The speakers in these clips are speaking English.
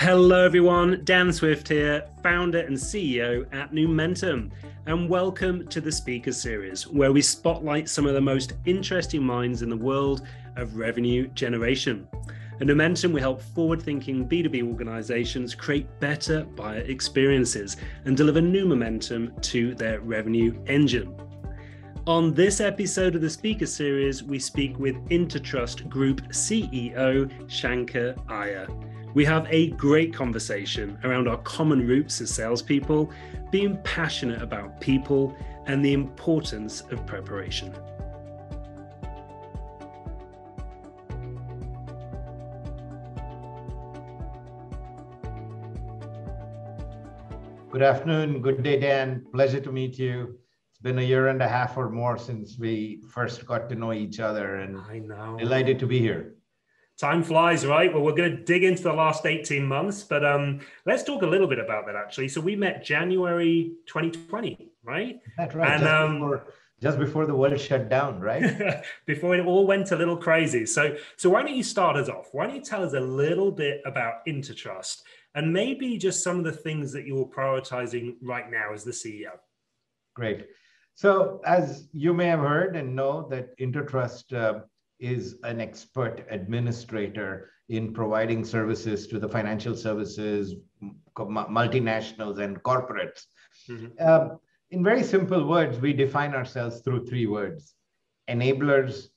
Hello everyone, Dan Swift here, founder and CEO at Numentum, and welcome to the Speaker Series, where we spotlight some of the most interesting minds in the world of revenue generation. At Numentum, we help forward-thinking B2B organizations create better buyer experiences and deliver new momentum to their revenue engine. On this episode of the Speaker Series, we speak with Intertrust Group CEO Shankar Iyer. We have a great conversation around our common roots as salespeople, being passionate about people, and the importance of preparation. Good afternoon, good day, Dan. Pleasure to meet you. It's been a year and a half or more since we first got to know each other, and I know. Delighted to be here. Time flies, right? Well, we're going to dig into the last 18 months, but let's talk a little bit about that, actually. So we met January 2020, right? That's right, and, just before the world shut down, right? Before it all went a little crazy. So why don't you start us off? Why don't you tell us a little bit about Intertrust and maybe just some of the things that you're prioritizing right now as the CEO? Great. So as you may have heard and know that Intertrust is an expert administrator in providing services to the financial services, multinationals and corporates. Mm-hmm. In very simple words, we define ourselves through three words: enablers,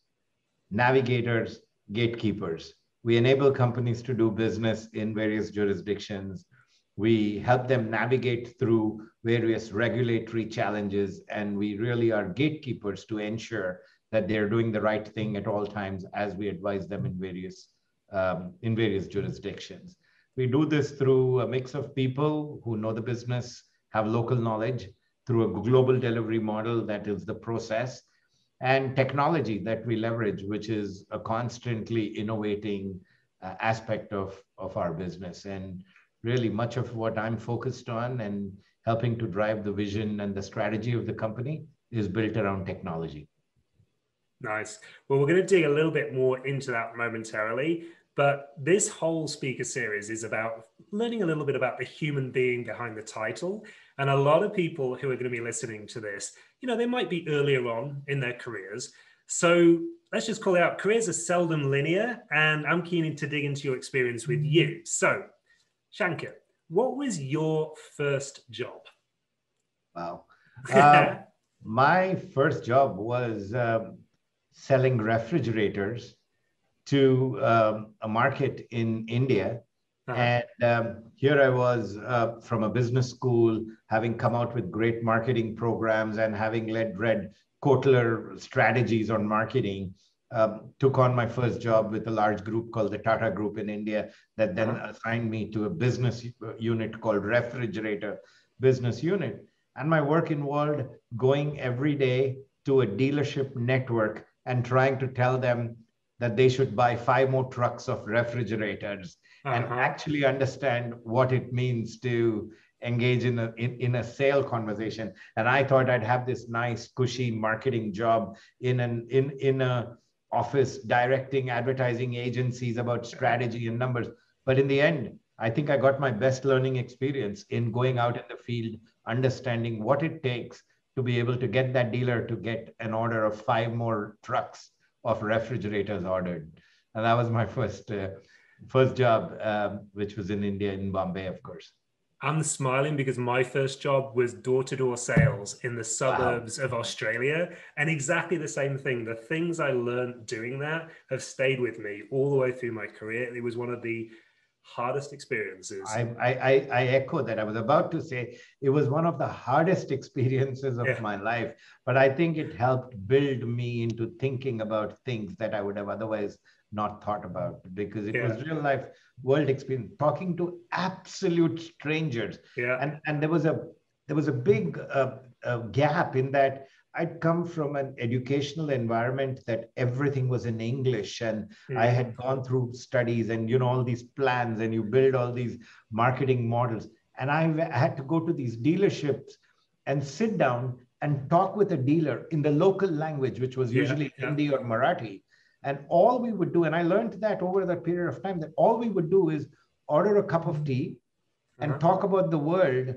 navigators, gatekeepers. We enable companies to do business in various jurisdictions. We help them navigate through various regulatory challenges, and we really are gatekeepers to ensure that they're doing the right thing at all times as we advise them in various jurisdictions. We do this through a mix of people who know the business, have local knowledge, through a global delivery model that is the process, and technology that we leverage, which is a constantly innovating aspect of our business. And really much of what I'm focused on and helping to drive the vision and the strategy of the company is built around technology. Nice. Well, we're going to dig a little bit more into that momentarily, but this whole speaker series is about learning a little bit about the human being behind the title. And a lot of people who are going to be listening to this, they might be earlier on in their careers. So let's just call it out. Careers are seldom linear, and I'm keen to dig into your experience with you. So, Shankar, what was your first job? Wow. My first job was selling refrigerators to a market in India. Uh-huh. And here I was from a business school, having come out with great marketing programs and having read Kotler strategies on marketing, took on my first job with a large group called the Tata Group in India that then assigned me to a business unit called Refrigerator Business Unit. And my work involved going every day to a dealership network and trying to tell them that they should buy 5 more trucks of refrigerators and actually understand what it means to engage in a sale conversation. And I thought I'd have this nice, cushy marketing job in a office directing advertising agencies about strategy and numbers. But in the end, I think I got my best learning experience in going out in the field, understanding what it takes to be able to get that dealer to get an order of 5 more trucks of refrigerators ordered. And that was my first job, which was in India, in Bombay, of course. I'm smiling because my first job was door-to-door sales in the suburbs of Australia. And exactly the same thing. The things I learned doing that have stayed with me all the way through my career. It was one of the hardest experiences. I echo that. I was about to say it was one of the hardest experiences of my life, but I think it helped build me into thinking about things that I would have otherwise not thought about, because it was real life world experience, talking to absolute strangers. And there was a big gap in that I'd come from an educational environment that everything was in English, and I had gone through studies and, all these plans, and you build all these marketing models. And I had to go to these dealerships and sit down and talk with a dealer in the local language, which was usually Hindi or Marathi. And all we would do, and I learned that over that period of time, that all we would do is order a cup of tea and talk about the world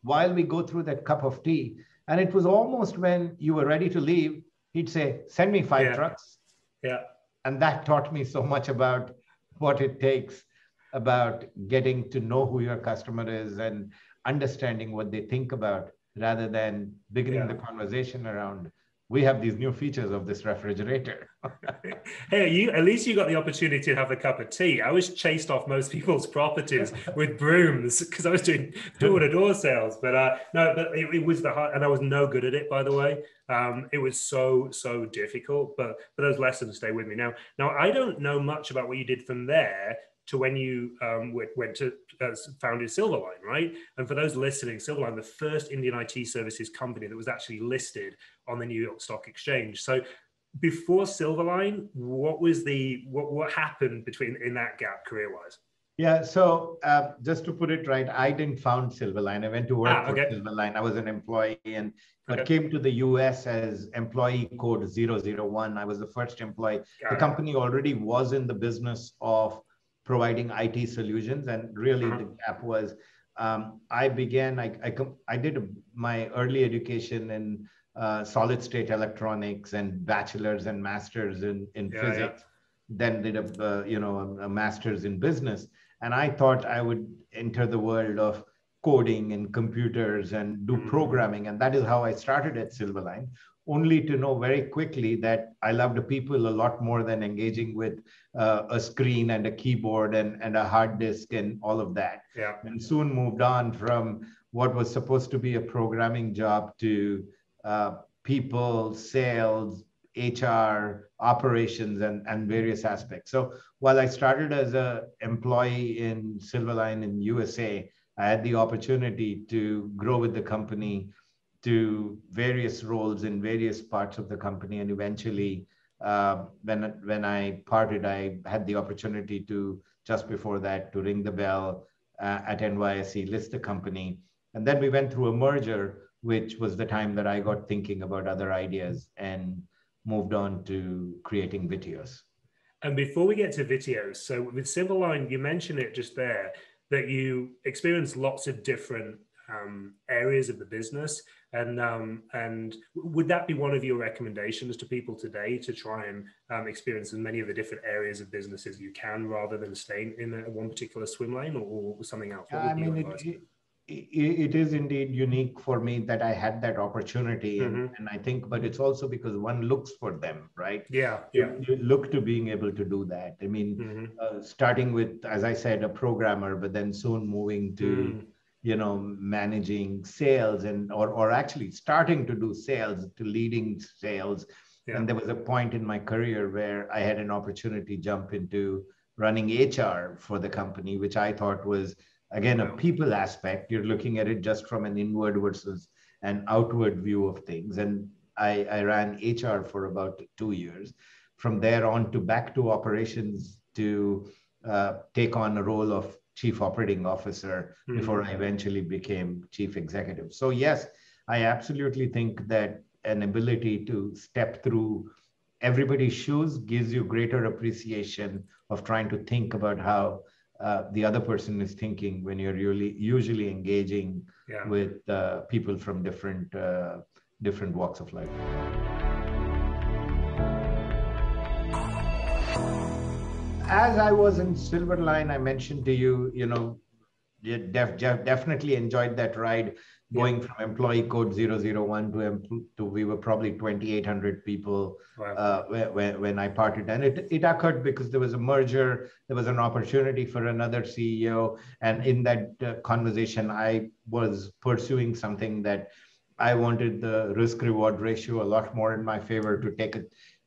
while we go through that cup of tea. And it was almost when you were ready to leave, he'd say, send me 5 trucks. And that taught me so much about what it takes, about getting to know who your customer is and understanding what they think about, rather than beginning the conversation around, we have these new features of this refrigerator. Hey, at least you got the opportunity to have a cup of tea. I was chased off most people's properties with brooms because I was doing door-to-door sales. But it was the hard, and I was no good at it, by the way. It was so difficult, but those lessons stay with me. Now I don't know much about what you did from there to when you went to founded Silverline, right? And for those listening, Silverline, the first Indian IT services company that was actually listed on the New York Stock Exchange. So before Silverline, what happened in that gap career-wise? Yeah, so just to put it right, I didn't found Silverline. I went to work for Silverline. I was an employee, but came to the US as employee code 001. I was the first employee. The company already was in the business of providing IT solutions, and really the gap was I did my early education in solid state electronics and bachelor's and master's in physics. Then did a master's in business, and I thought I would enter the world of coding and computers and do programming, and that is how I started at Silverline, only to know very quickly that I loved the people a lot more than engaging with a screen and a keyboard and a hard disk and all of that. And soon moved on from what was supposed to be a programming job to people, sales, HR, operations, and various aspects. So while I started as an employee in Silverline in USA, I had the opportunity to grow with the company to various roles in various parts of the company. And eventually, when I parted, I had the opportunity to, just before that, to ring the bell at NYSE, list the company. And then we went through a merger, which was the time that I got thinking about other ideas and moved on to creating Viteos. And before we get to Viteos, so with Silverline, you mentioned it just there, that you experienced lots of different areas of the business. And would that be one of your recommendations to people today, to try and experience as many of the different areas of business as you can, rather than staying in one particular swim lane, or something else? I mean, it is indeed unique for me that I had that opportunity, and I think, but it's also because one looks for them, right? You look to being able to do that. I mean, starting with, as I said, a programmer, but then soon moving to managing sales, and or actually starting to do sales, to leading sales. And there was a point in my career where I had an opportunity to jump into running HR for the company, which I thought was, again, a people aspect. You're looking at it just from an inward versus an outward view of things. And I ran HR for about 2 years. From there on to back to operations to take on a role of Chief Operating Officer before I eventually became Chief Executive. So yes, I absolutely think that an ability to step through everybody's shoes gives you greater appreciation of trying to think about how the other person is thinking when you're usually engaging with people from different walks of life. As I was in Silverline, I mentioned to you, definitely enjoyed that ride, going from employee code 001 to we were probably 2,800 people when I parted. And it occurred because there was a merger, there was an opportunity for another CEO. And in that conversation, I was pursuing something that I wanted the risk-reward ratio a lot more in my favor, to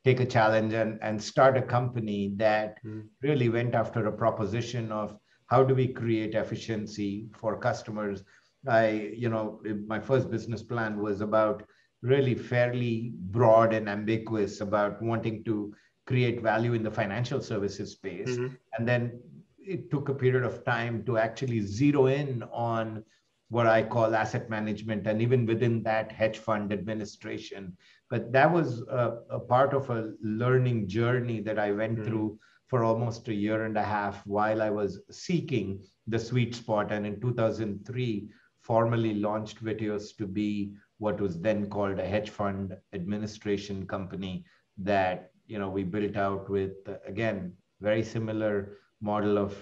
take a challenge and start a company that really went after a proposition of how do we create efficiency for customers. My first business plan was about really fairly broad and ambiguous about wanting to create value in the financial services space. And then it took a period of time to actually zero in on what I call asset management, and even within that, hedge fund administration. But that was a part of a learning journey that I went through for almost a year and a half while I was seeking the sweet spot. And in 2003, formally launched Vitios to be what was then called a hedge fund administration company that, we built out with, again, very similar model of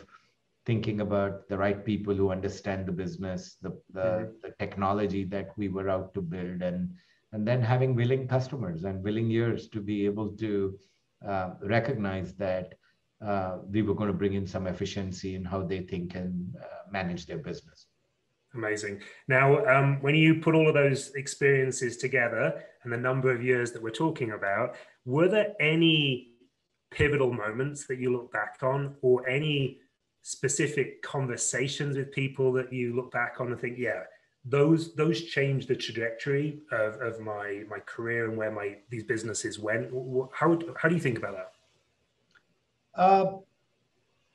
thinking about the right people who understand the business, the technology that we were out to build, and then having willing customers and willing ears to be able to recognize that we were going to bring in some efficiency in how they think and manage their business. Amazing. Now, when you put all of those experiences together and the number of years that we're talking about, were there any pivotal moments that you look back on, or any specific conversations with people that you look back on and think, yeah, those changed the trajectory of my career and where these businesses went? How do you think about that?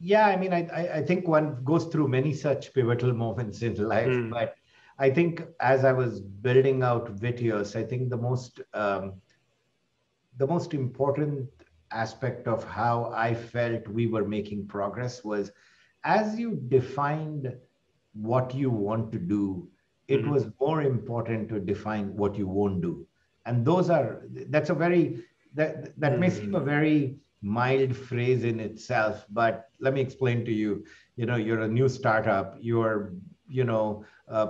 Yeah, I mean, I think one goes through many such pivotal moments in life, but I think as I was building out Vitios, I think the most important aspect of how I felt we were making progress was, as you defined what you want to do, it was more important to define what you won't do. And that may seem a very mild phrase in itself, but let me explain to you. You're a new startup, you're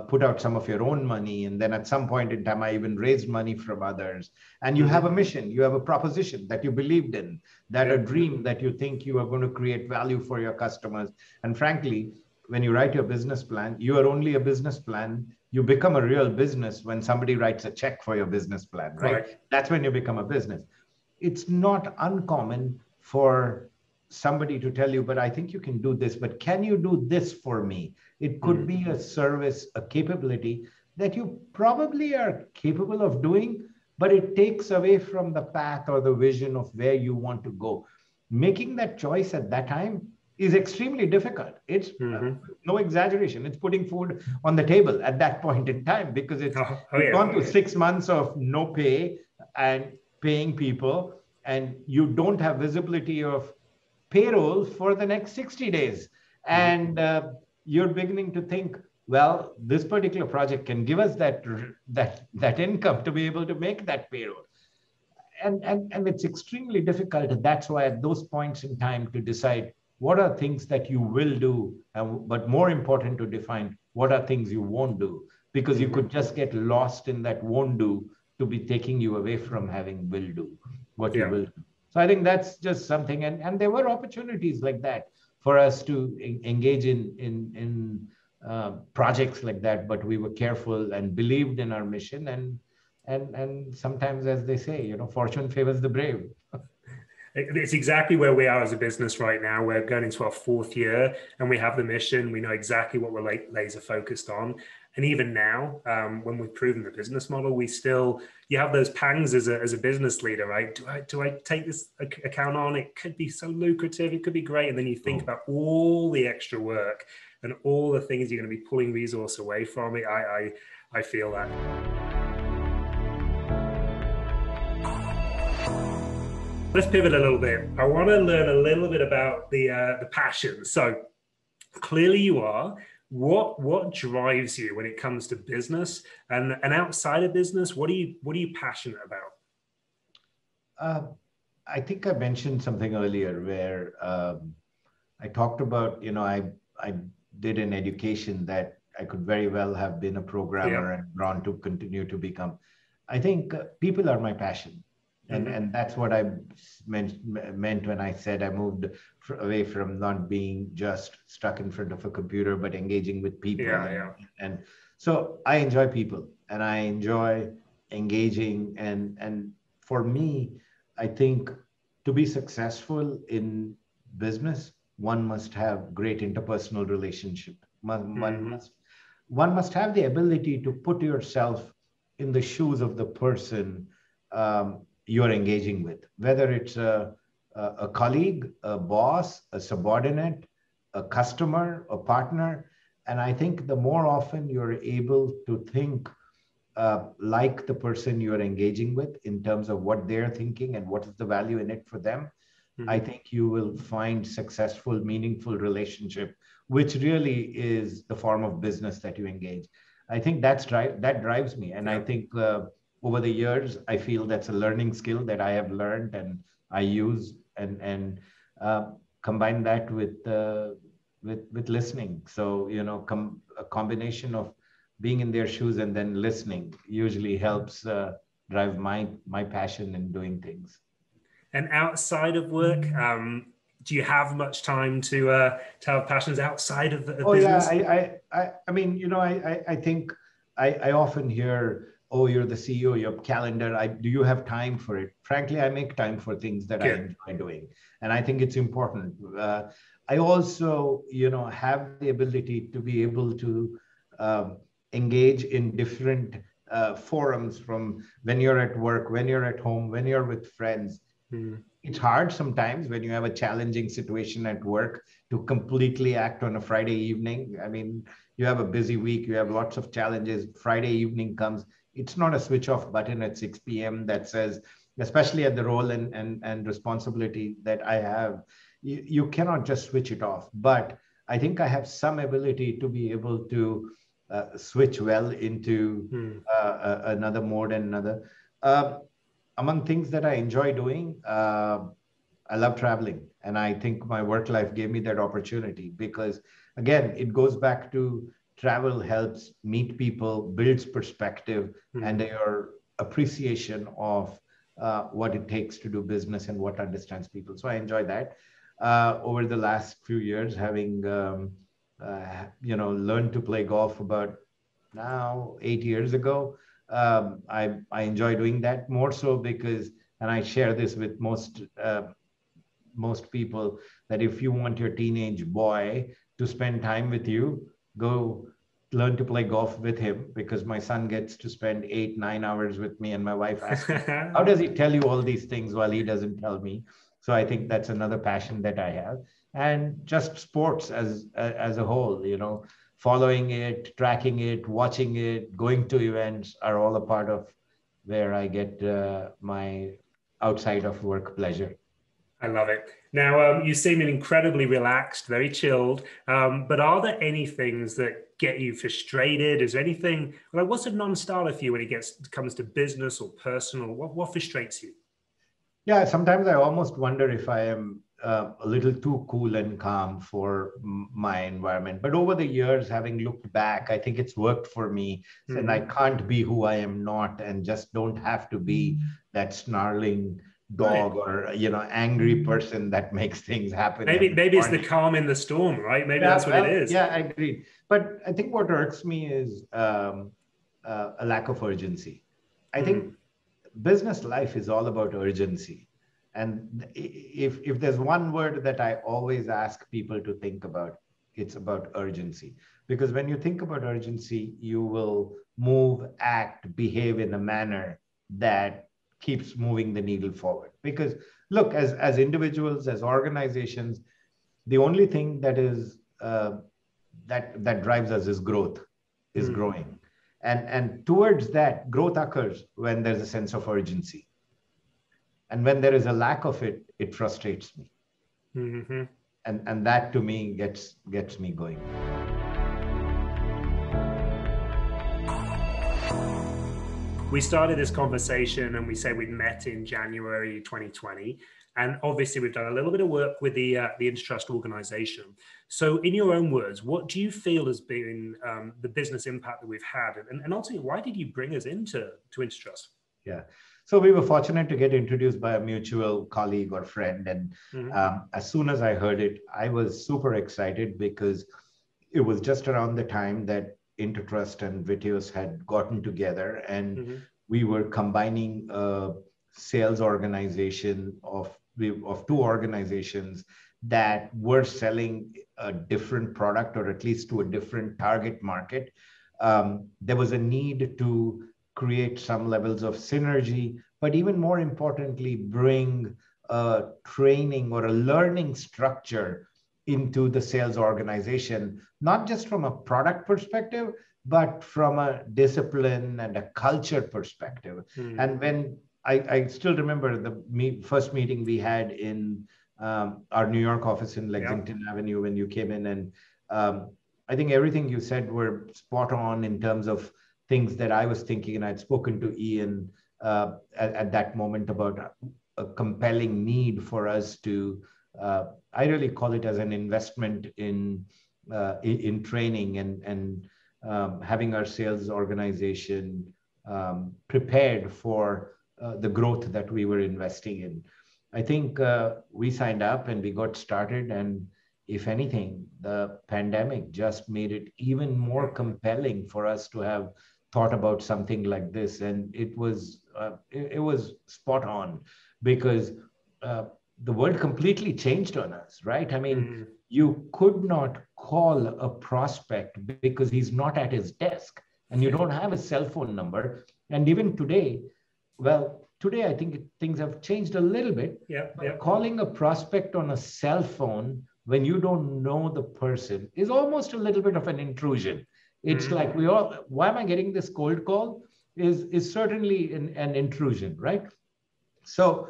put out some of your own money, and then at some point in time I even raised money from others, and you have a mission, you have a proposition that you believed in, that a dream that you think you are going to create value for your customers. And frankly, when you write your business plan, you are only a business plan. You become a real business when somebody writes a check for your business plan, right? That's when you become a business. It's not uncommon for somebody to tell you, but I think you can do this, but can you do this for me? It could be a service, a capability that you probably are capable of doing, but it takes away from the path or the vision of where you want to go. Making that choice at that time is extremely difficult. It's no exaggeration. It's putting food on the table at that point in time, because it's gone to 6 months of no pay and paying people, and you don't have visibility of payroll for the next 60 days. And you're beginning to think, well, this particular project can give us that income to be able to make that payroll. And it's extremely difficult. That's why at those points in time to decide what are things that you will do, but more important to define what are things you won't do, because you could just get lost in that won't do to be taking you away from having will do, what you will do. So I think that's just something, and there were opportunities like that for us to engage in projects like that, but we were careful and believed in our mission, and sometimes, as they say, fortune favors the brave. It's exactly where we are as a business right now. We're going into our 4th year, and we have the mission. We know exactly what we're laser focused on. And even now, when we've proven the business model, you have those pangs as a business leader, right? Do I take this account on? It could be so lucrative. It could be great. And then you think about all the extra work and all the things you're going to be pulling resource away from it. I feel that. Let's pivot a little bit. I want to learn a little bit about the passion. So clearly you are. What drives you when it comes to business, and outside of business? What are you passionate about? I think I mentioned something earlier where I talked about, I did an education that I could very well have been a programmer and gone to continue to become. I think people are my passion. And that's what I meant when I said I moved away from not being just stuck in front of a computer, but engaging with people. And so I enjoy people, and I enjoy engaging. And for me, I think to be successful in business, one must have great interpersonal relationship. One must have the ability to put yourself in the shoes of the person you're engaging with, whether it's a colleague, a boss, a subordinate, a customer, a partner. And I think the more often you're able to think like the person you're engaging with in terms of what they're thinking and what is the value in it for them, I think you will find successful, meaningful relationship, which really is the form of business that you engage. I think that drives me. And I think over the years, I feel that's a learning skill that I have learned and I use and combine that with listening. So, a combination of being in their shoes and then listening usually helps drive my passion in doing things. And outside of work, do you have much time to have passions outside of business? I mean, I think I often hear, oh, you're the CEO, your calendar. Do you have time for it? Frankly, I make time for things that I enjoy doing, and I think it's important. I also, have the ability to be able to engage in different forums, from when you're at work, when you're at home, when you're with friends. It's hard sometimes when you have a challenging situation at work to completely act on a Friday evening. I mean, you have a busy week, you have lots of challenges. Friday evening comes, it's not a switch off button at 6 p.m. that says, especially at the role and responsibility that I have, you cannot just switch it off. But I think I have some ability to be able to switch well into another mode and another. Among things that I enjoy doing, I love traveling. And I think my work life gave me that opportunity because, again, it goes back to travel helps meet people, builds perspective and your appreciation of what it takes to do business and what understands people. So I enjoy that. Over the last few years, having, learned to play golf about now 8 years ago, I enjoy doing that more so because, and I share this with most people, that if you want your teenage boy to spend time with you, go learn to play golf with him, because my son gets to spend 8-9 hours with me, and my wife asks me, how does he tell you all these things while he doesn't tell me? So I think that's another passion that I have. And just sports as a whole, following it, tracking it, watching it, going to events are all a part of where I get my outside of work pleasure. I love it. Now, you seem incredibly relaxed, very chilled, but are there any things that get you frustrated? Is there anything, what's a non-starter for you when it comes to business or personal? What frustrates you? Yeah, sometimes I almost wonder if I am a little too cool and calm for my environment. But over the years, having looked back, I think it's worked for me. And I can't be who I am not, and just don't have to be that snarling dog or angry person that makes things happen. Maybe it's the calm in the storm, right? Maybe that's what it is. Yeah, I agree. But I think what irks me is a lack of urgency. I think business life is all about urgency. And if there's one word that I always ask people to think about, it's about urgency. Because when you think about urgency, you will move, act, behave in a manner that keeps moving the needle forward. Because look, as individuals, as organizations, the only thing that is that drives us is growth, is growing. And towards that, growth occurs when there's a sense of urgency. And when there is a lack of it, it frustrates me. And that to me gets me going. We started this conversation and we said we'd met in January 2020. And obviously we've done a little bit of work with the Intertrust organization. So in your own words, what do you feel has been the business impact that we've had? And ultimately, why did you bring us into Intertrust? Yeah. So we were fortunate to get introduced by a mutual colleague or friend. And as soon as I heard it, I was super excited because it was just around the time that Intertrust and Vitios had gotten together, and we were combining a sales organization of two organizations that were selling a different product, or at least to a different target market. There was a need to create some levels of synergy, but even more importantly, bring a training or a learning structure into the sales organization, not just from a product perspective, but from a discipline and a culture perspective. And when I still remember the first meeting we had in our New York office in Lexington Avenue when you came in. And I think everything you said were spot on in terms of things that I was thinking. And I'd spoken to Ian at that moment about a compelling need for us to, I really call it as an investment in training and having our sales organization prepared for the growth that we were investing in. I think we signed up and we got started, and if anything, the pandemic just made it even more compelling for us to have thought about something like this. And it was spot on, because the world completely changed on us, right? I mean, you could not call a prospect because he's not at his desk and you don't have a cell phone number. And even today, well, today I think things have changed a little bit. Calling a prospect on a cell phone when you don't know the person is almost a little bit of an intrusion. It's like why am I getting this cold call is certainly an intrusion, right? So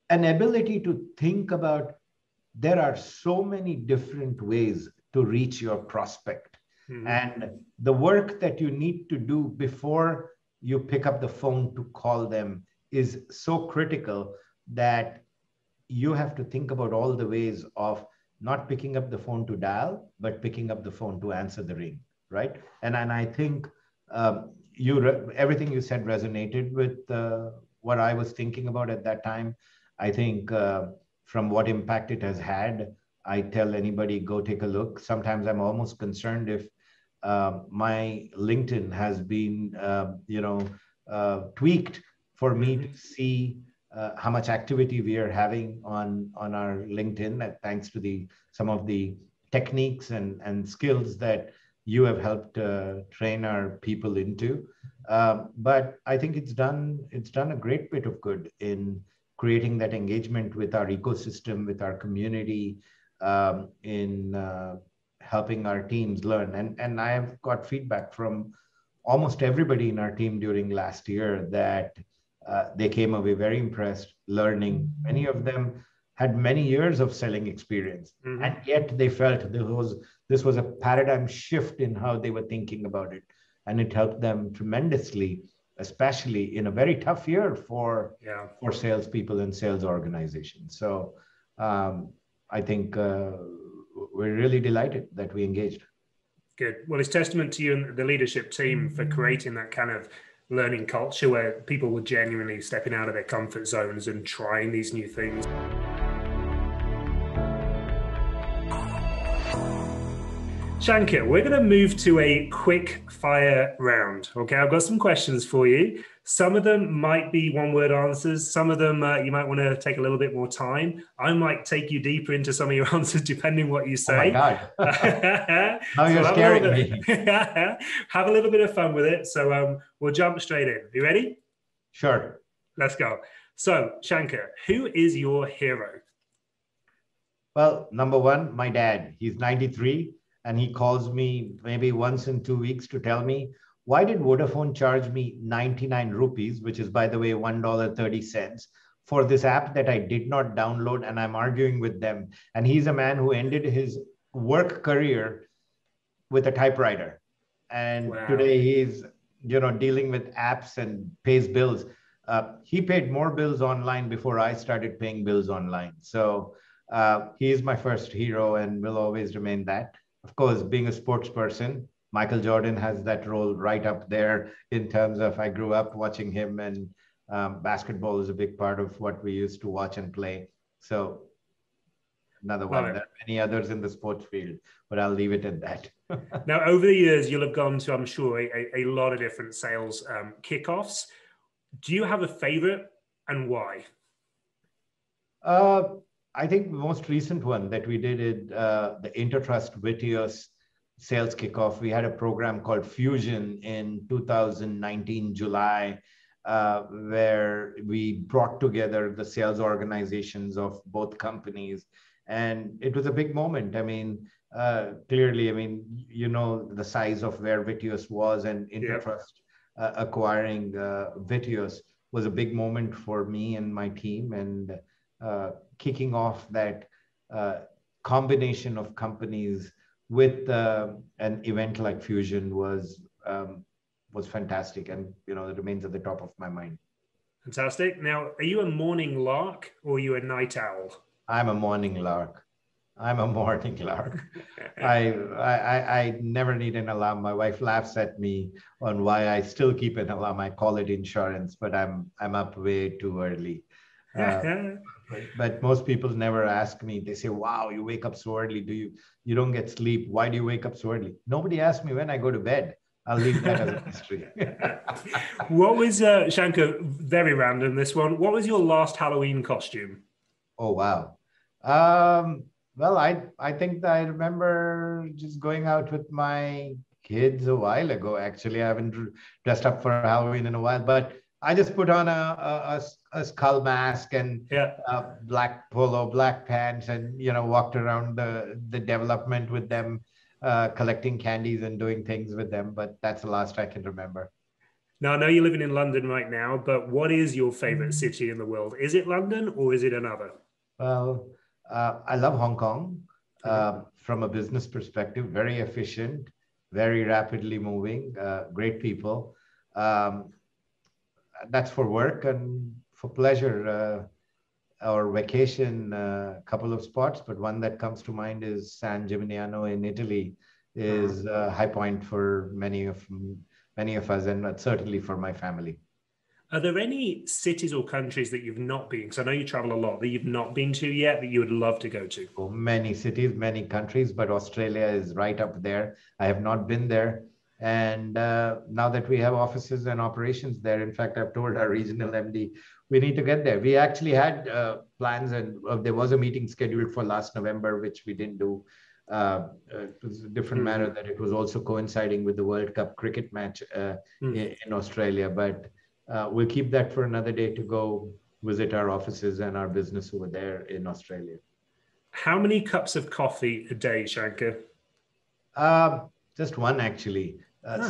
an ability to think about, there are so many different ways to reach your prospect. And the work that you need to do before you pick up the phone to call them is so critical that you have to think about all the ways of not picking up the phone to dial, but picking up the phone to answer the ring, right? And I think everything you said resonated with what I was thinking about at that time. I think from what impact it has had, I tell anybody, go take a look. Sometimes I'm almost concerned if my LinkedIn has been, tweaked for me to see how much activity we are having on our LinkedIn, thanks to some of the techniques and skills that you have helped train our people into. But I think it's done a great bit of good in creating that engagement with our ecosystem, with our community, in helping our teams learn. And I have got feedback from almost everybody in our team during last year that they came away very impressed, learning. Many of them had many years of selling experience, and yet they felt this was a paradigm shift in how they were thinking about it. And it helped them tremendously, especially in a very tough year for salespeople and sales organizations. So I think we're really delighted that we engaged. Good. Well, it's testament to you and the leadership team for creating that kind of learning culture where people were genuinely stepping out of their comfort zones and trying these new things. Shankar, we're going to move to a quick fire round. Okay, I've got some questions for you. Some of them might be one-word answers. Some of them you might want to take a little bit more time. I might take you deeper into some of your answers depending what you say. Oh my God. Now you're scaring me. Have a little bit of fun with it. So we'll jump straight in. You ready? Sure. Let's go. So, Shankar, who is your hero? Well, number one, my dad. He's 93. And he calls me maybe once in 2 weeks to tell me, why did Vodafone charge me 99 rupees, which is, by the way, $1.30, for this app that I did not download, and I'm arguing with them. And he's a man who ended his work career with a typewriter. And today he's dealing with apps and pays bills. He paid more bills online before I started paying bills online. So he is my first hero and will always remain that. Of course, being a sports person, Michael Jordan has that role right up there in terms of, I grew up watching him, and basketball is a big part of what we used to watch and play. So another one. There are many others in the sports field, but I'll leave it at that. Now, over the years, you'll have gone to, I'm sure, a lot of different sales kickoffs. Do you have a favorite, and why? I think the most recent one that we did is the Intertrust Vitios sales kickoff. We had a program called Fusion in 2019, July, where we brought together the sales organizations of both companies. And it was a big moment. I mean, clearly, I mean, the size of where Vitios was, and Intertrust acquiring Vitios was a big moment for me and my team. And kicking off that combination of companies with an event like Fusion was fantastic, and it remains at the top of my mind. Fantastic. Now, are you a morning lark or are you a night owl? I'm a morning lark. I'm a morning lark. I never need an alarm. My wife laughs at me on why I still keep an alarm. I call it insurance, but I'm up way too early. But most people never ask me. They say, "Wow, you wake up so early. You don't get sleep? Why do you wake up so early?" Nobody asks me when I go to bed. I'll leave that as a mystery. What was Shankar? Very random. This one. What was your last Halloween costume? Oh wow. Well, I think that I remember just going out with my kids a while ago. Actually, I haven't dressed up for Halloween in a while, but I just put on a skull mask and black polo, black pants, and walked around the development with them, collecting candies and doing things with them. But that's the last I can remember. Now, I know you're living in London right now, but what is your favorite city in the world? Is it London or is it another? Well, I love Hong Kong from a business perspective. Very efficient, very rapidly moving, great people. That's for work, and for pleasure or vacation, a couple of spots, but one that comes to mind is San Gimignano in Italy, is a high point for many of us, and certainly for my family. Are there any cities or countries that you've not been? Because I know you travel a lot, that you've not been to yet that you would love to go to? Oh, many cities, many countries, but Australia is right up there. I have not been there. And now that we have offices and operations there, in fact, I've told our regional MD, we need to get there. We actually had plans, and there was a meeting scheduled for last November, which we didn't do. It was a different matter that it was also coinciding with the World Cup cricket match in Australia. But we'll keep that for another day to go visit our offices and our business over there in Australia. How many cups of coffee a day, Shankar? Just one, actually.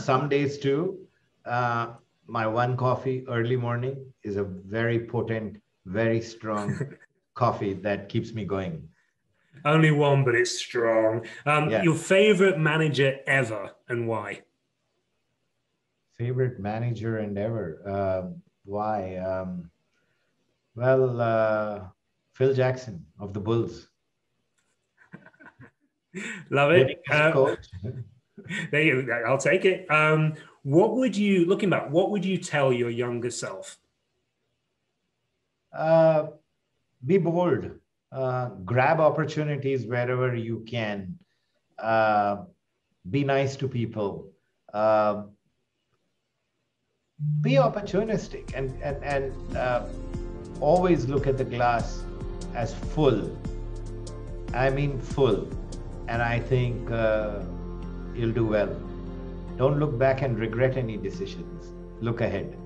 Some days two. My one coffee early morning is a very potent, very strong coffee that keeps me going. Only one, but it's strong. Your favorite manager ever and why? Favorite manager and ever. Why? Well, Phil Jackson of the Bulls. Love it. Coach. There you go. I'll take it. Looking back, what would you tell your younger self? Be bold. Grab opportunities wherever you can. Be nice to people. Be opportunistic and always look at the glass as full. I mean full. And I think you'll do well. Don't look back and regret any decisions. Look ahead.